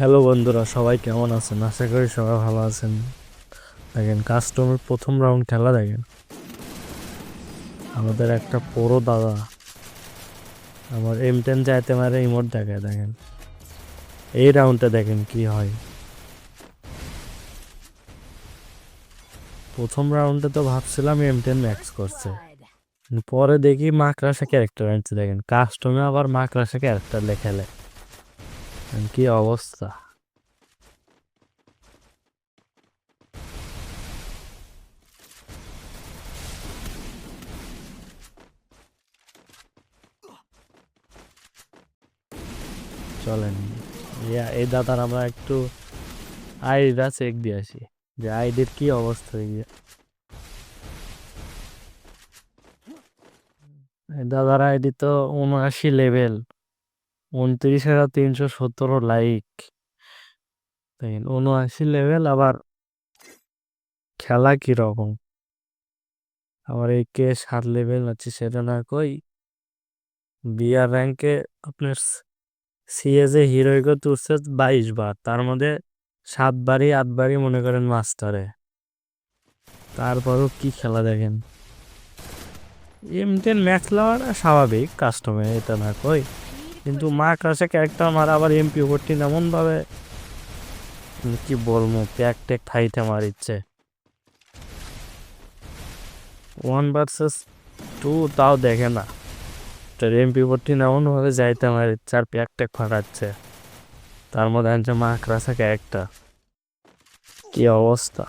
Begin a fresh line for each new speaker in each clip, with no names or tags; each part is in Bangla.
হ্যালো বন্ধুরা, সবাই কেমন আছেন? আশা করি সবাই ভালো আছেন। দেখেন, কাস্টমের প্রথম রাউন্ড খেলা দেখেন। আমাদের একটা পুরো দাদা আমার M10 চাইতে মারে ইমোট দেখায়। দেখেন এই রাউন্ডে দেখেন কি হয়। প্রথম রাউন্ডে তো ভাবছিলাম M10 ম্যাক্স করছে, পরে দেখি মাকড়াসা ক্যারেক্টার আনছে। দেখেন কাস্টমে আবার মাকড়াসা ক্যারেক্টার লেখালে কি অবস্থা। চলেন এই দাদার আমরা একটু আইডিটা চেক দিয়ে আসি যে আইডির কি অবস্থা হয়ে গিয়ে। দাদার আইডি তো 79 লেভেল, 29,317 লাইক। দেখেন 79 লেভেল, আবার খেলা কিরকম। আবার এই কে 7 লেভেল আছে সেটা না কই, বিআর র্যাঙ্কে আপনার সিএজে হিরোইকে তুলছে 22 বার, তার মধ্যে 7বারই 8বারই মনে করেন মাস্টারে। তারপরও কি খেলা দেখেন। M10 ম্যাক্স লওয়াটা স্বাভাবিক কাস্টমে, এটা না কই, কিন্তু মা ক্লাসে ক্যারেক্টার মারা আবার MP14 এমন ভাবে কি বলবো, প্যাক ট্যাক খাইতে আমার ইচ্ছে। 1 ভার্সেস 2 তাও দেখে না, MP14 এমন ভাবে যাইতে আমার ইচ্ছে, আর প্যাক ট্যাক ফাটাচ্ছে। তার মধ্যে আনছে মা ক্লাসে ক্যারেক্টার, কি অবস্থা।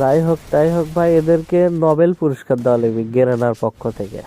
যাই হোক তাই হোক ভাই, এদেরকে নোবেল পুরস্কার দেওয়া লাগবে গেরেনার পক্ষ থেকে।